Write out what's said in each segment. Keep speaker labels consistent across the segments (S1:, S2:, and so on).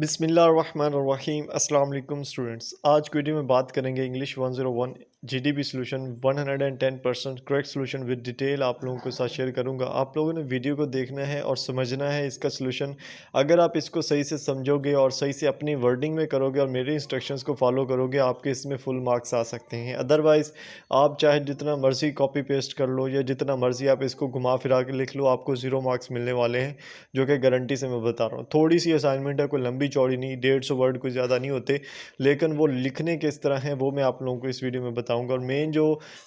S1: बिस्मिल्लाहिर्रहमानिर्रहीम अस्सलाम वालेकुम स्टूडेंट्स। आज की वीडियो में बात करेंगे English 101 GDP solution 110% correct solution with detail आप लोगों के साथ शेयर करूंगा। आप लोगों ने वीडियो को देखना है और समझना है इसका सॉल्यूशन। अगर आप इसको सही से समझोगे और सही से अपनी वर्डिंग में करोगे और मेरे इंस्ट्रक्शंस को फॉलो करोगे, आपके इसमें फुल मार्क्स आ सकते हैं। अदरवाइज़ आप चाहे जितना मर्ज़ी कॉपी पेस्ट कर लो या जितना मर्ज़ी आप इसको घुमा फिरा के लिख लो, आपको ज़ीरो मार्क्स मिलने वाले हैं, जो कि गारंटी से मैं बता रहा हूँ। थोड़ी सी असाइनमेंट है, कोई लंबी चौड़ी नहीं, 150 वर्ड कोई ज़्यादा नहीं होते, लेकिन वो लिखने किस तरह हैं वो मैं आप लोगों को इस वीडियो में बताऊंगा। और मेन जो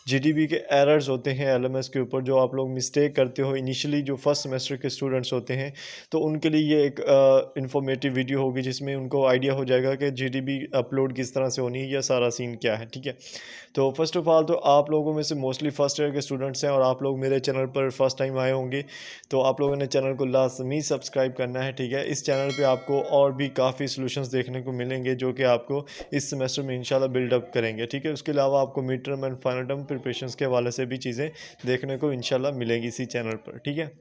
S1: जीडीपी के एरर्स होते हैं एलएमएस के ऊपर, जो आप लोग मिस्टेक करते हो इनिशियली, जो फर्स्ट सेमेस्टर के स्टूडेंट्स होते हैं, तो उनके लिए ये एक इंफॉर्मेटिव वीडियो होगी जिसमें उनको आइडिया हो जाएगा कि जीडीपी अपलोड किस तरह से होनी है या सारा सीन क्या है। ठीक है, तो फर्स्ट ऑफ ऑल तो आप लोगों में से मोस्टली फर्स्ट ईयर के स्टूडेंट्स हैं और आप लोग मेरे चैनल पर फर्स्ट टाइम आए होंगे, तो आप लोगों ने चैनल को लाजमी सब्सक्राइब करना है। ठीक है, इस चैनल पे आपको और भी काफ़ी सॉल्यूशंस देखने को मिलेंगे जो कि आपको इस सेमेस्टर में इंशाल्लाह बिल्डअप करेंगे। ठीक है, उसके अलावा आपको mid term and final term preparations के हवाले से भी चीज़ें देखने को इंशाल्लाह मिलेगी इसी चैनल पर। ठीक है,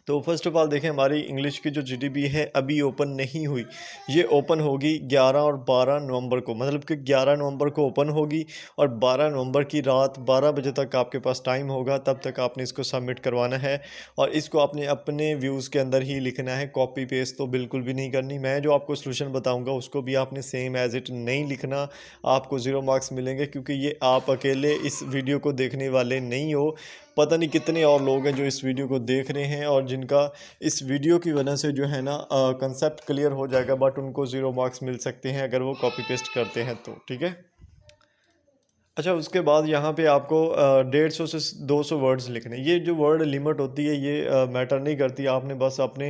S1: तो फर्स्ट ऑफ ऑल देखें, हमारी इंग्लिश की जो जीडीपी है अभी ओपन नहीं हुई। ये ओपन होगी 11 और 12 नवंबर को, मतलब कि 11 नवंबर को ओपन होगी और 12 नवंबर की रात 12 बजे तक आपके पास टाइम होगा। तब तक आपने इसको सबमिट करवाना है और इसको आपने अपने व्यूज़ के अंदर ही लिखना है, कॉपी पेस्ट तो बिल्कुल भी नहीं करनी। मैं जो आपको सोल्यूशन बताऊँगा उसको भी आपने सेम एज़ इट नहीं लिखना, आपको ज़ीरो मार्क्स मिलेंगे, क्योंकि ये आप अकेले इस वीडियो को देखने वाले नहीं हो। पता नहीं कितने और लोग हैं जो इस वीडियो को देख रहे हैं और जिनका इस वीडियो की वजह से जो है ना कंसेप्ट क्लियर हो जाएगा, बट उनको ज़ीरो मार्क्स मिल सकते हैं अगर वो कॉपी पेस्ट करते हैं तो। ठीक है, अच्छा, उसके बाद यहाँ पे आपको 150 से 200 वर्ड्स लिखने। ये जो वर्ड लिमिट होती है ये मैटर नहीं करती। आपने बस अपने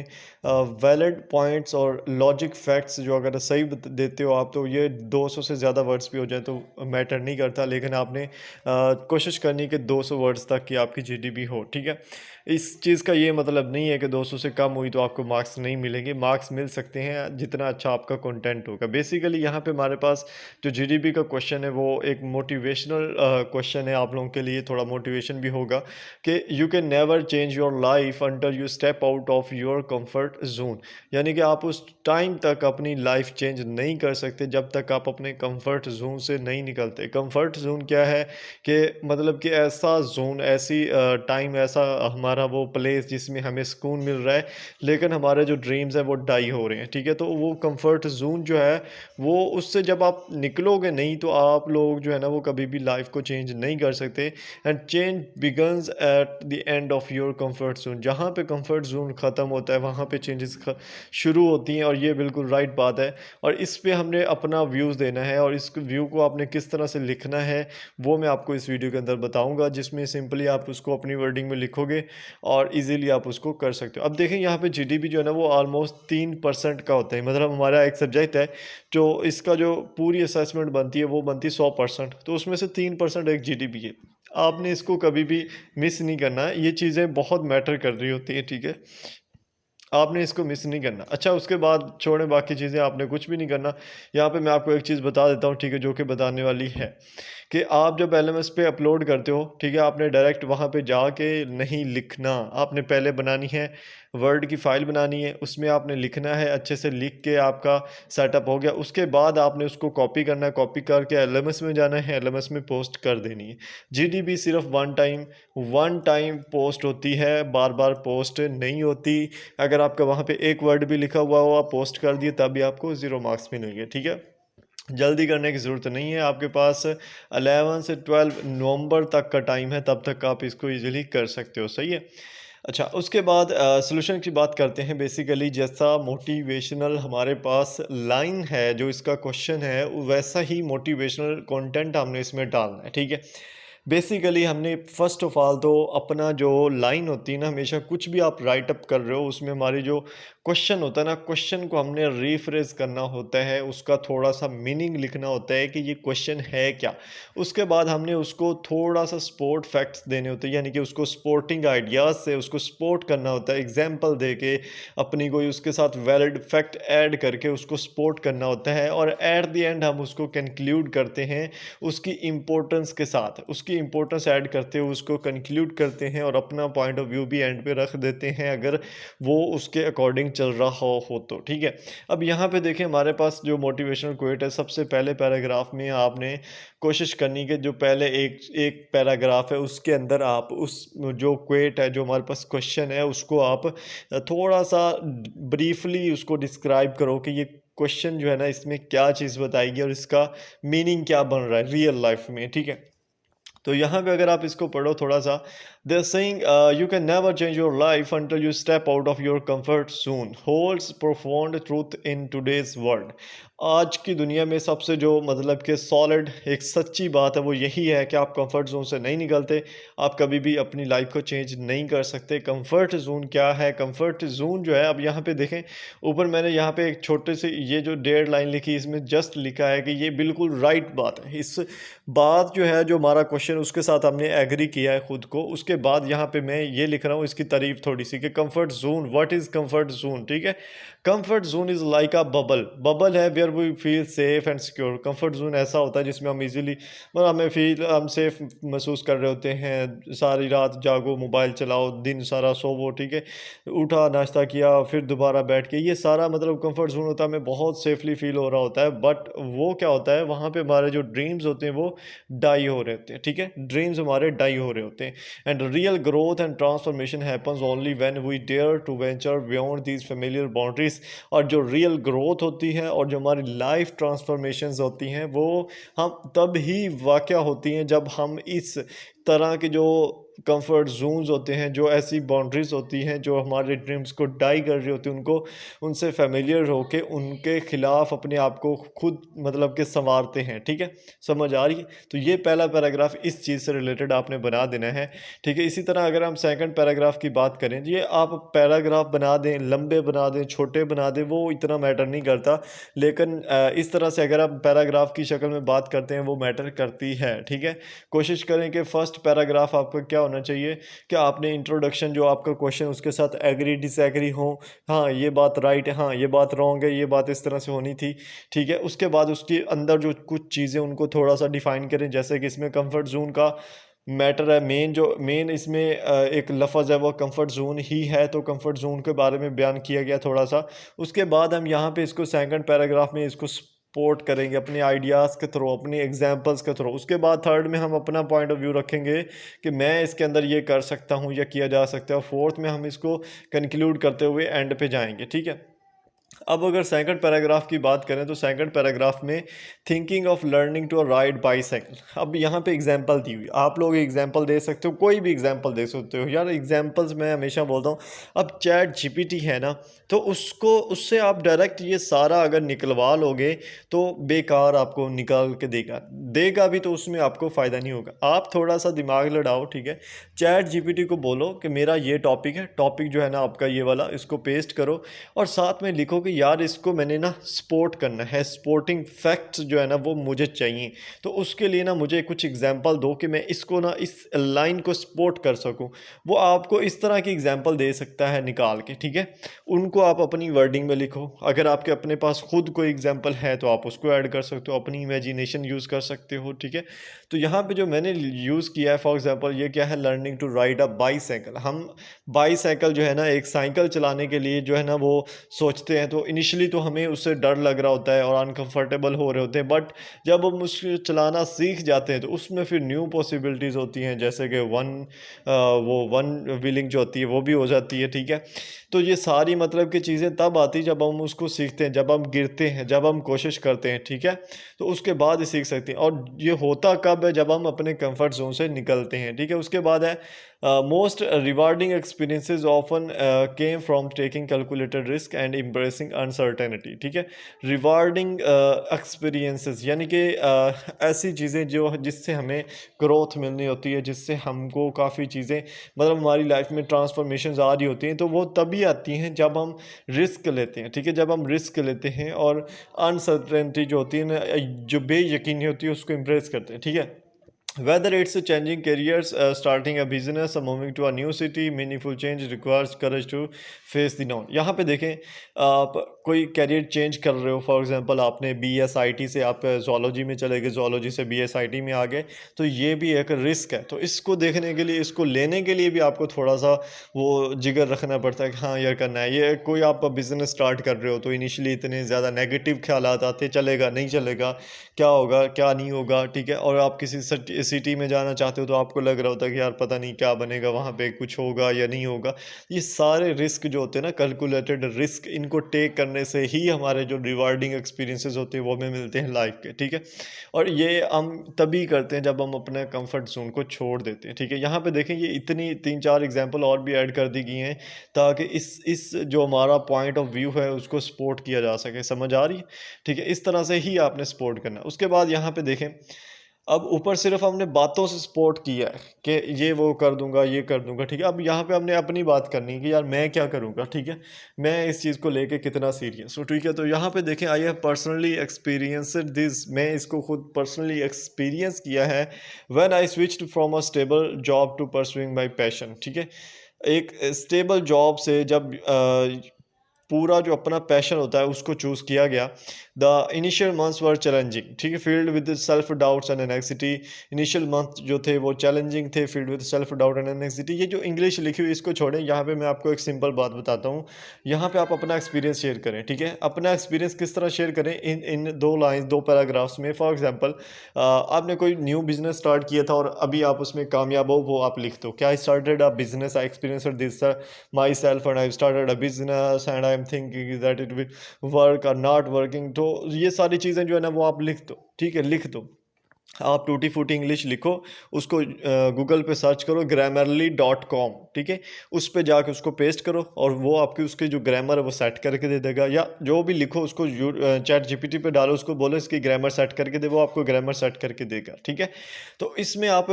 S1: वैलिड पॉइंट्स और लॉजिक फैक्ट्स जो अगर सही देते हो आप, तो ये 200 से ज़्यादा वर्ड्स भी हो जाए तो मैटर नहीं करता, लेकिन आपने कोशिश करनी कि 200 वर्ड्स तक की आपकी जीडीपी हो। ठीक है, इस चीज़ का ये मतलब नहीं है कि 200 से कम हुई तो आपको मार्क्स नहीं मिलेंगे। मार्क्स मिल सकते हैं जितना अच्छा आपका कंटेंट होगा। बेसिकली यहाँ पे हमारे पास जो जीडीपी का क्वेश्चन है वो एक मोटिवेशनल क्वेश्चन है, आप लोगों के लिए थोड़ा मोटिवेशन भी होगा कि you can never change your life until you step out of your comfort zone. यानी कि आप उस टाइम तक अपनी लाइफ चेंज नहीं कर सकते जब तक आप अपने कंफर्ट जोन से नहीं निकलते। कंफर्ट जोन क्या है कि मतलब कि ऐसा जोन, ऐसी टाइम, ऐसा हमारा वो प्लेस जिसमें हमें सुकून मिल रहा है, लेकिन हमारे जो ड्रीम्स हैं वो डाई हो रहे हैं। ठीक है, तो वो कंफर्ट जोन जो है वो, उससे जब आप निकलोगे नहीं तो आप लोग जो है ना वो कभी भी लाइफ को चेंज नहीं कर सकते। And change begins at the end of your comfort zone. जहाँ पे कंफर्ट जोन ख़त्म होता है वहाँ पे चेंजेस शुरू होती हैं, और ये बिल्कुल राइट बात है। और इस पे हमने अपना व्यूज़ देना है और इस व्यू को आपने किस तरह से लिखना है वो मैं आपको इस वीडियो के अंदर बताऊँगा, जिसमें सिंपली आप उसको अपनी वर्डिंग में लिखोगे और ईज़िली आप उसको कर सकते हो। अब देखें, यहाँ पे जीडीपी जो है ना वो ऑलमोस्ट 3% का होता है। मतलब हमारा एक सब्जेक्ट है जो इसका जो पूरी असेसमेंट बनती है वो बनती है 100%, तो उसमें से 3% एक जीडीपी है। आपने इसको कभी भी मिस नहीं करना है, ये चीज़ें बहुत मैटर कर रही होती हैं। ठीक है, आपने इसको मिस नहीं करना। अच्छा, उसके बाद छोड़ें बाकी चीज़ें, आपने कुछ भी नहीं करना। यहाँ पे मैं आपको एक चीज़ बता देता हूँ, ठीक है, जो कि बताने वाली है कि आप जब एलएमएस पे अपलोड करते हो, ठीक है, आपने डायरेक्ट वहाँ पे जाके नहीं लिखना। आपने पहले बनानी है वर्ड की फ़ाइल बनानी है, उसमें आपने लिखना है, अच्छे से लिख के आपका सेटअप हो गया। उसके बाद आपने उसको कॉपी करना है, कॉपी करके एलएमएस में जाना है, एलएमएस में पोस्ट कर देनी है। जीडीपी सिर्फ वन टाइम पोस्ट होती है, बार-बार पोस्ट नहीं होती। अगर आपका वहाँ पे एक वर्ड भी लिखा हुआ हो, आप पोस्ट कर दिए, तब भी आपको 0 मार्क्स मिलेंगे। ठीक है? जल्दी करने की ज़रूरत नहीं है, आपके पास 11 से 12 नवंबर तक का टाइम है, तब तक आप इसको ईज़िली कर सकते हो। सही है? अच्छा, उसके बाद सॉल्यूशन की बात करते हैं। बेसिकली जैसा मोटिवेशनल हमारे पास लाइन है, जो इसका क्वेश्चन है, वैसा ही मोटिवेशनल कंटेंट हमने इसमें डालना है। ठीक है? बेसिकली हमने फ़र्स्ट ऑफ़ ऑल तो अपना जो लाइन होती है ना, हमेशा कुछ भी आप राइट अप कर रहे हो उसमें हमारी जो क्वेश्चन होता है ना, क्वेश्चन को हमने रीफ्रेज़ करना होता है, उसका थोड़ा-सा मीनिंग लिखना होता है कि ये क्वेश्चन है क्या? उसके बाद हमने उसको थोड़ा-सा स्पोर्ट फैक्ट्स देने होते हैं, यानी कि उसको स्पोर्टिंग आइडियाज़ से उसको सपोर्ट करना होता है, एग्ज़ाम्पल दे के अपनी कोई उसके साथ वैलिड फैक्ट ऐड करके उसको सपोर्ट करना होता है, और एट द एंड हम उसको कंक्लूड करते हैं उसकी इम्पोर्टेंस के साथ। उसकी इम्पोर्टेंस ऐड करते हुए उसको कंक्लूड करते हैं और अपना पॉइंट ऑफ व्यू भी एंड पे रख देते हैं, अगर वो उसके अकॉर्डिंग चल रहा हो तो, ठीक है। अब यहाँ पे देखें हमारे पास जो मोटिवेशनल कोट है, सबसे पहले पैराग्राफ में आपने कोशिश करनी कि जो पहले एक एक पैराग्राफ है उसके अंदर आप उस जो कोट है, जो हमारे पास क्वेश्चन है, उसको आप थोड़ा सा ब्रीफली उसको डिस्क्राइब करो कि ये क्वेश्चन जो है ना इसमें क्या चीज़ बताएगी और इसका मीनिंग क्या बन रहा है रियल लाइफ में, ठीक है। तो यहाँ पे अगर आप इसको पढ़ो थोड़ा सा, they saying you can never change your life until you step out of your comfort zone holds profound truth in today's world. आज की दुनिया में सबसे जो मतलब कि सॉलिड एक सच्ची बात है वो यही है कि आप कंफर्ट जोन से नहीं निकलते, आप कभी भी अपनी लाइफ को चेंज नहीं कर सकते। कंफर्ट जोन क्या है? कंफर्ट जोन जो है, अब यहाँ पे देखें ऊपर मैंने यहाँ पे एक छोटे से ये जो 1.5 लाइन लिखी, इसमें जस्ट लिखा है कि ये बिल्कुल राइट बात है। इस बात जो है, जो हमारा क्वेश्चन उसके साथ हमने एग्री किया है खुद को। उसके बाद यहाँ पे मैं ये लिख रहा हूँ इसकी तारीफ थोड़ी सी कि comfort zone, what is comfort zone, ठीक है। Comfort zone is like a bubble, bubble है where we feel safe and secure. Comfort zone ऐसा होता है जिसमें हम इजीली मतलब हम सेफ महसूस कर रहे होते हैं। सारी रात जागो, मोबाइल चलाओ, दिन सारा सोवो, ठीक है, उठा नाश्ता किया फिर दोबारा बैठ के, ये सारा मतलब कंफर्ट जोन होता है, हमें बहुत सेफली फील हो रहा होता है। बट वो क्या होता है, वहाँ पे हमारे जो ड्रीम्स होते हैं वो डाई हो रहे होते हैं, ठीक है, ड्रीम्स हमारे डाई हो रहे होते हैं। And real growth and transformation happens only when we dare to venture beyond these familiar boundaries. और जो रियल ग्रोथ होती है और जो हमारी लाइफ ट्रांसफॉर्मेशंस होती हैं वो हम तब ही वाक़या होती हैं जब हम इस तरह के जो कंफर्ट जोन्स होते हैं, जो ऐसी बाउंड्रीज होती हैं जो हमारे ड्रीम्स को डाई कर रही होती हैं, उनको उनसे फेमिलियर होके उनके खिलाफ अपने आप को खुद मतलब कि संवारते हैं, ठीक है। समझ आ रही है? तो ये पहला पैराग्राफ इस चीज़ से रिलेटेड आपने बना देना है, ठीक है। इसी तरह अगर हम सेकंड पैराग्राफ की बात करें, ये आप पैराग्राफ बना दें, लंबे बना दें, छोटे बना दें, वो इतना मैटर नहीं करता। लेकिन इस तरह से अगर आप पैराग्राफ की शक्ल में बात करते हैं वो मैटर करती है, ठीक है। कोशिश करें कि फर्स्ट पैराग्राफ आपका क्या होना चाहिए कि आपने इंट्रोडक्शन जो आपका क्वेश्चन उसके साथ एग्री डिसएग्री हो, हाँ ये बात राइट है, हाँ ये बात रॉन्ग है, ये बात इस तरह से होनी थी, ठीक है। उसके बाद उसके अंदर जो कुछ चीज़ें उनको थोड़ा सा डिफाइन करें, जैसे कि इसमें कंफर्ट जोन का मैटर है, मेन इसमें एक लफ्ज़ है वो कंफर्ट जोन ही है, तो कंफर्ट जोन के बारे में बयान किया गया थोड़ा सा। उसके बाद हम यहाँ पे इसको सेकंड पैराग्राफ में इसको सपोर्ट करेंगे अपने आइडियाज़ के थ्रू, अपनी एग्जांपल्स के थ्रू। उसके बाद थर्ड में हम अपना पॉइंट ऑफ व्यू रखेंगे कि मैं इसके अंदर ये कर सकता हूँ या किया जा सकता है, और फोर्थ में हम इसको कंक्लूड करते हुए एंड पे जाएंगे, ठीक है। अब अगर सेकंड पैराग्राफ की बात करें तो सेकंड पैराग्राफ में thinking of learning to ride bicycle. अब यहाँ पे एग्जांपल दी हुई, आप लोग एग्जांपल दे सकते हो, कोई भी एग्जांपल दे सकते हो यार। एग्जांपल्स मैं हमेशा बोलता हूँ, अब चैट जीपीटी है ना, तो उसको उससे आप डायरेक्ट ये सारा अगर निकलवा लोगे तो बेकार आपको निकाल के देगा देगा भी, तो उसमें आपको फ़ायदा नहीं होगा। आप थोड़ा सा दिमाग लड़ाओ, ठीक है। चैट जीपीटी को बोलो कि मेरा ये टॉपिक है, टॉपिक जो है ना आपका ये वाला, इसको पेस्ट करो और साथ में लिखो कि यार इसको मैंने ना सपोर्ट करना है, सपोर्टिंग फैक्ट्स जो है ना वो मुझे चाहिए, तो उसके लिए ना मुझे कुछ एग्जांपल दो कि मैं इसको ना इस लाइन को सपोर्ट कर सकूं। वो आपको इस तरह की एग्जांपल दे सकता है निकाल के, ठीक है। उनको आप अपनी वर्डिंग में लिखो। अगर आपके अपने पास खुद कोई एग्जांपल है तो आप उसको ऐड कर सकते हो, अपनी इमेजिनेशन यूज़ कर सकते हो, ठीक है। तो यहाँ पे जो मैंने यूज़ किया है फॉर एग्जांपल, ये क्या है, learning to ride a bicycle. हम बाईसाइकिल जो है ना, एक साइकिल चलाने के लिए जो है ना वो सोचते हैं, तो इनिशियली तो हमें उससे डर लग रहा होता है और अनकंफर्टेबल हो रहे होते हैं, बट जब हम उसको चलाना सीख जाते हैं तो उसमें फिर न्यू पॉसिबिलिटीज़ होती हैं, जैसे कि वो वन व्हीलिंग जो होती है वो भी हो जाती है, ठीक है। तो ये सारी मतलब की चीज़ें तब आती जब हम उसको सीखते हैं, जब हम गिरते हैं, जब हम कोशिश करते हैं, ठीक है। तो उसके बाद ही सीख सकते हैं, और ये होता कब है, जब हम अपने कंफर्ट जोन से निकलते हैं, ठीक है। उसके बाद है most rewarding experiences often came from taking calculated risk and embracing uncertainty, ठीक है। रिवार्डिंग एक्सपीरियंसेस यानी कि ऐसी चीज़ें जो जिससे हमें ग्रोथ मिलनी होती है, जिससे हमको काफ़ी चीज़ें मतलब हमारी लाइफ में ट्रांसफॉर्मेशन आ रही होती हैं, तो वो तभी आती हैं जब हम रिस्क लेते हैं, ठीक है। जब हम रिस्क लेते हैं और अनसर्टेनिटी जो होती है ना, जो बेयकीनी होती है, उसको एम्ब्रेस करते हैं, ठीक है। Whether it's changing careers, starting a business, or moving to a new city, meaningful change requires courage to face the known. यहाँ पे देखें, आप कोई करियर चेंज कर रहे हो, फॉर एग्जांपल आपने बीएसआईटी से आप जोलॉजी में चले गए, जोलॉजी से बीएसआईटी में आ गए, तो ये भी एक रिस्क है। तो इसको देखने के लिए, इसको लेने के लिए भी आपको थोड़ा सा वो जिगर रखना पड़ता है कि हाँ यार करना है। ये कोई आप बिजनेस स्टार्ट कर रहे हो तो इनिशियली इतने ज़्यादा नेगेटिव ख्यालात आते, चलेगा नहीं चलेगा, क्या होगा क्या नहीं होगा, ठीक है। और आप किसी सिटी में जाना चाहते हो तो आपको लग रहा होता है कि यार पता नहीं क्या बनेगा, वहाँ पे कुछ होगा या नहीं होगा। ये सारे रिस्क जो होते हैं ना, कैलकुलेटेड रिस्क, इनको टेक करने से ही हमारे जो रिवार्डिंग एक्सपीरियंसेस होते हैं वो हमें मिलते हैं लाइफ के, ठीक है। और ये हम तभी करते हैं जब हम अपने कंफर्ट जोन को छोड़ देते हैं, ठीक है। यहाँ पे देखें, ये इतनी 3-4 एग्जांपल और भी ऐड कर दी गई हैं ताकि इस जो हमारा पॉइंट ऑफ व्यू है उसको सपोर्ट किया जा सके। समझ आ रही है? ठीक है, इस तरह से ही आपने सपोर्ट करना है। उसके बाद यहाँ पे देखें, अब ऊपर सिर्फ हमने बातों से सपोर्ट किया है कि ये वो कर दूंगा, ये कर दूंगा, ठीक है। अब यहाँ पे हमने अपनी बात करनी है कि यार मैं क्या करूँगा, ठीक है, मैं इस चीज़ को लेके कितना सीरियस हूँ, ठीक है। तो यहाँ पे देखें, I have personally experienced this, मैं इसको खुद पर्सनली एक्सपीरियंस किया है। When I switched from a stable job to pursuing my passion, ठीक है। एक स्टेबल जॉब से जब पूरा जो अपना पैशन होता है उसको चूज़ किया गया। The initial months were challenging, ठीक है, field with self doubts and anxiety. Initial month जो थे वो चैलेंजिंग थे, field with self doubt and anxiety. ये जो इंग्लिश लिखी हुई इसको छोड़ें, यहाँ पे मैं आपको एक सिंपल बात बताता हूँ। यहाँ पे आप अपना एक्सपीरियंस शेयर करें, ठीक है। अपना एक्सपीरियंस किस तरह शेयर करें, इन इन 2 लाइन्स 2 पैराग्राफ्स में। फॉर एग्जांपल, आपने कोई न्यू बिजनेस स्टार्ट किया था और अभी आप उसमें कामयाब हो, वो आप लिख दो। क्या, I started a business, I experienced this myself and I've started a business and I'm thinking that it will work or not working। तो ये सारी चीज़ें जो है ना वो आप लिख दो, ठीक है, लिख दो। आप टूटी फूटी इंग्लिश लिखो, उसको गूगल पे सर्च करो grammarly.com, ठीक है। उस पे जाके उसको पेस्ट करो और वो आपकी उसकी जो ग्रामर है वो सेट करके दे देगा। या जो भी लिखो उसको चैट जीपीटी पे डालो, उसको बोलो इसकी ग्रामर सेट करके दे, वो आपको ग्रामर सेट करके देगा, ठीक है। तो इसमें आप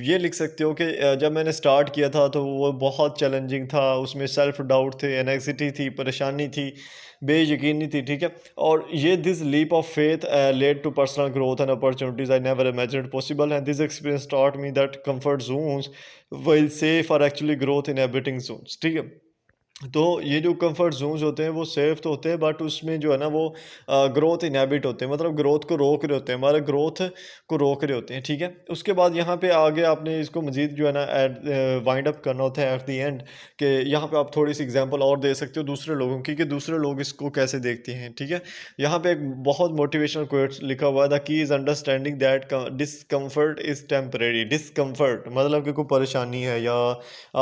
S1: ये लिख सकते हो कि जब मैंने स्टार्ट किया था तो वो बहुत चैलेंजिंग था, उसमें सेल्फ डाउट थे, एनेक्सिटी थी, परेशानी थी, बेयकीनी थी, ठीक है। और ये this leap of faith led to personal growth and opportunities I never imagined possible, and this experience taught me that comfort zones will safe are actually growth in everything zones, ठीक है। तो ये जो कंफर्ट जोन्स होते हैं वो safe तो होते हैं, बट उसमें जो है ना वो ग्रोथ इनहिबिट होते हैं, मतलब ग्रोथ को रोक रहे होते हैं, हमारे ग्रोथ को रोक रहे होते हैं, ठीक है। उसके बाद यहाँ पे आगे आपने इसको मजीद जो है ना वाइंड अप करना होता है एट द एंड, कि यहाँ पे आप थोड़ी सी एग्जांपल और दे सकते हो दूसरे लोगों की कि दूसरे लोग इसको कैसे देखते हैं, ठीक है। यहाँ पे एक बहुत मोटिवेशनल कोट्स लिखा हुआ है, the key is understanding that discomfort is temporary. Discomfort मतलब कि कोई परेशानी है या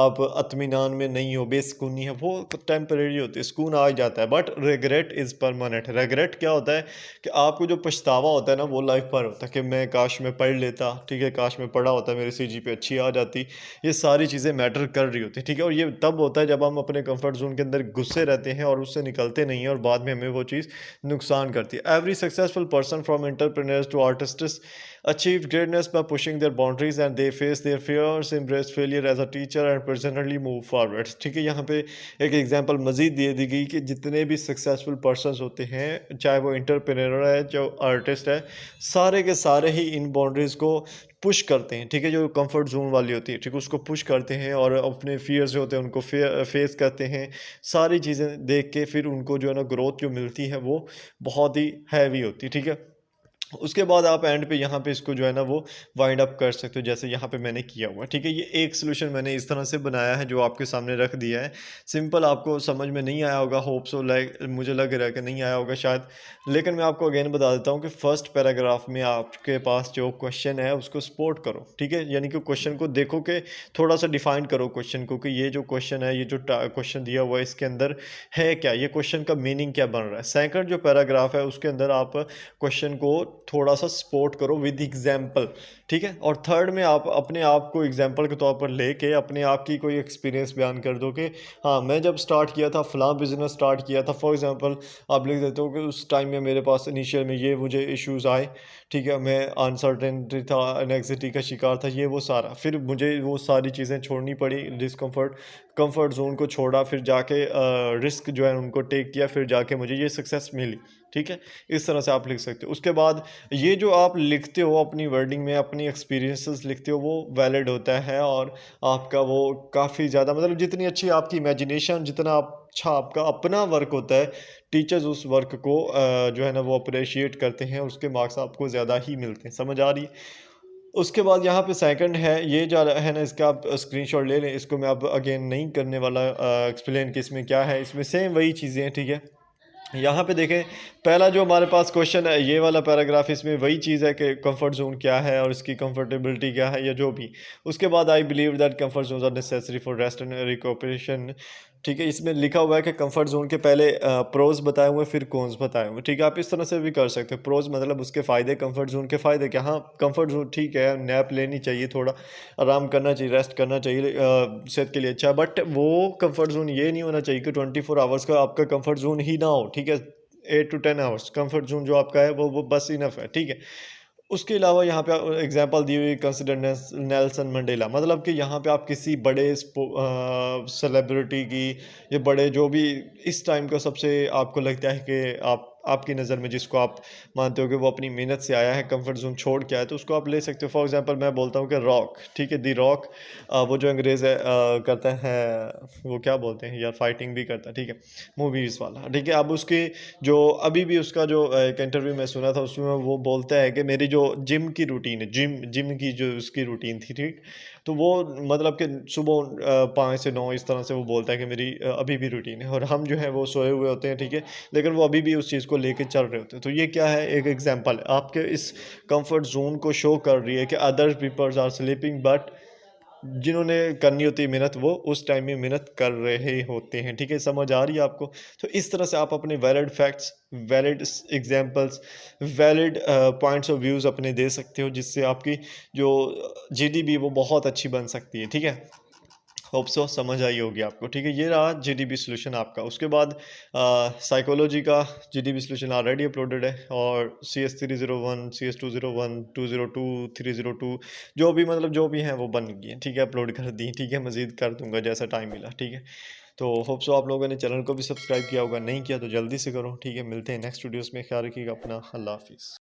S1: आप इत्मीनान में नहीं हो, बेसुकूनी है, वो टेम्परेरी होती है, सुकून आ जाता है। But regret is permanent. Regret क्या होता है कि आपको जो पछतावा होता है ना वो लाइफ भर होता है कि मैं काश में पढ़ लेता, ठीक है, काश में पढ़ा होता, मेरी सीजीपीए अच्छी आ जाती। ये सारी चीज़ें मैटर कर रही होती है, ठीक है। और ये तब होता है जब हम अपने कंफर्ट जोन के अंदर घुसे रहते हैं और उससे निकलते नहीं हैं और बाद में हमें वो चीज़ नुकसान करती है। Every successful person from entrepreneurs to artists achieved greatness by pushing their boundaries and they face their fears, embrace failure as a teacher and presently move forward, ठीक है। यहाँ पे एक एग्जांपल मजीद दे दी गई कि जितने भी सक्सेसफुल पर्सन्स होते हैं, चाहे वो एंटरप्रेन्योर है, जो आर्टिस्ट है, सारे के सारे ही इन बाउंड्रीज को पुश करते हैं, ठीक है। जो कंफर्ट जोन वाली होती है, ठीक है, उसको पुश करते हैं और अपने फियर्स जो होते हैं उनको फेस करते हैं। सारी चीज़ें देख के फिर उनको जो है ना ग्रोथ जो मिलती है वो बहुत ही हैवी होती है, ठीक है। उसके बाद आप एंड पे यहाँ पे इसको जो है ना वो वाइंड अप कर सकते हो, जैसे यहाँ पे मैंने किया हुआ है, ठीक है। ये एक सॉल्यूशन मैंने इस तरह से बनाया है जो आपके सामने रख दिया है। सिंपल, आपको समझ में नहीं आया होगा, होप सो, लाइक मुझे लग रहा है कि नहीं आया होगा शायद, लेकिन मैं आपको अगेन बता देता हूँ कि फर्स्ट पैराग्राफ में आपके पास जो क्वेश्चन है उसको सपोर्ट करो, ठीक है। यानी कि क्वेश्चन को देखो कि थोड़ा सा डिफाइन करो क्वेश्चन को कि ये जो क्वेश्चन है, ये जो क्वेश्चन दिया हुआ है इसके अंदर है क्या, ये क्वेश्चन का मीनिंग क्या बन रहा है। सेकंड जो पैराग्राफ है उसके अंदर आप क्वेश्चन को थोड़ा सा सपोर्ट करो विद एग्जाम्पल, ठीक है। और थर्ड में आप अपने आप को एग्जाम्पल के तौर पर लेके अपने आप की कोई एक्सपीरियंस बयान कर दो कि हाँ मैं जब स्टार्ट किया था, फलां बिजनेस स्टार्ट किया था, फॉर एग्जांपल आप लिख देते हो कि उस टाइम में मेरे पास इनिशियल में ये मुझे इश्यूज़ आए, ठीक है, मैं अनसर्टेनिटी था, एनेक्सिटी का शिकार था, ये वो सारा, फिर मुझे वो सारी चीज़ें छोड़नी पड़ी, कंफर्ट जोन को छोड़ा, फिर जाके रिस्क जो है उनको टेक किया, फिर जाके मुझे ये सक्सेस मिली। ठीक है? इस तरह से आप लिख सकते हो। उसके बाद ये जो आप लिखते हो अपनी वर्डिंग में, अपनी एक्सपीरियंसेस लिखते हो, वो वैलिड होता है और आपका वो काफ़ी ज़्यादा मतलब जितनी अच्छी आपकी इमेजिनेशन, जितना अच्छा आपका अपना वर्क होता है, टीचर्स उस वर्क को जो है ना वो अप्रिशिएट करते हैं, उसके मार्क्स आपको ज़्यादा ही मिलते हैं। समझ आ रही है? उसके बाद यहाँ पे सेकंड है, ये जो है ना इसका आप स्क्रीनशॉट ले लें, इसको मैं अब अगेन नहीं करने वाला एक्सप्लेन कि इसमें क्या है, इसमें सेम वही चीज़ें हैं, ठीक है? यहाँ पे देखें, पहला जो हमारे पास क्वेश्चन है, ये वाला पैराग्राफ, इसमें वही चीज़ है कि कंफर्ट ज़ोन क्या है और इसकी कंफर्टेबिलिटी क्या है या जो भी। उसके बाद I believe that comfort zones are necessary for rest and recuperation. ठीक है, इसमें लिखा हुआ है कि कंफर्ट ज़ोन के पहले प्रोज बताए हुए फिर कॉन्स बताए हुए। ठीक है, आप इस तरह से भी कर सकते हो। प्रोज मतलब उसके फ़ायदे, कंफर्ट ज़ोन के फ़ायदे क्या, हाँ कंफर्ट ज़ोन ठीक है, नैप लेनी चाहिए, थोड़ा आराम करना चाहिए, रेस्ट करना चाहिए, सेहत के लिए अच्छा है, बट वो कंफर्ट ज़ोन ये नहीं होना चाहिए कि 24 आवर्स का आपका कंफर्ट ज़ोन ही ना हो। ठीक है, 8 टू 10 आवर्स कंफर्ट ज़ोन जो आपका है वो बस इनफ है, ठीक है। उसके अलावा यहाँ पे एग्जांपल दी हुई, कंसिडर नेल्सन मंडेला, मतलब कि यहाँ पे आप किसी बड़े सेलिब्रिटी की या बड़े जो भी इस टाइम का सबसे आपको लगता है कि आप आपकी नज़र में जिसको आप मानते हो कि वो अपनी मेहनत से आया है, कंफर्ट जोन छोड़ के आया, तो उसको आप ले सकते हो। फॉर एग्जांपल मैं बोलता हूँ कि रॉक, ठीक है, दी रॉक, वो जो अंग्रेज़ है करता है, वो क्या बोलते हैं यार, फाइटिंग भी करता है, ठीक है, मूवीज़ वाला, ठीक है। अब उसके जो अभी भी उसका जो एक इंटरव्यू मैं सुना था, उसमें वो बोलता है कि मेरी जो जिम की रूटीन है, जिम जिम की जो उसकी रूटीन थी, ठीक, तो वो मतलब कि सुबह 5 से 9 इस तरह से वो बोलता है कि मेरी अभी भी रूटीन है, और हम जो है वो सोए हुए होते हैं, ठीक है, लेकिन वो अभी भी उस चीज़ को लेके चल रहे होते हैं। तो ये क्या है, एक एग्जांपल है आपके इस कंफर्ट जोन को शो कर रही है कि other peoples are sleeping, but जिन्होंने करनी होती है मेहनत, वो उस टाइम में मेहनत कर रहे होते हैं, ठीक है? समझ आ रही है आपको? तो इस तरह से आप अपने valid facts, valid examples, valid points of views अपने दे सकते हो, जिससे आपकी जो जीडीपी वो बहुत अच्छी बन सकती है, ठीक है? होप सो समझ आई होगी आपको, ठीक है? ये रहा जीडीपी सॉल्यूशन आपका। उसके बाद साइकोलॉजी का जीडीपी सॉल्यूशन ऑलरेडी अपलोडेड है, और CS301, CS201, 202, 302 जो भी मतलब जो भी हैं वो बन गई हैं, ठीक है? अपलोड कर दी, ठीक है? मज़ीद कर दूँगा जैसा टाइम मिला, ठीक है? तो होप सो आप लोगों ने चैनल को भी सब्सक्राइब किया होगा, नहीं किया तो जल्दी से करो, ठीक है? मिलते हैं नेक्स्ट वीडियोज़ में, ख्याल रखिएगा अपना, अल्लाह हाफ़िज़।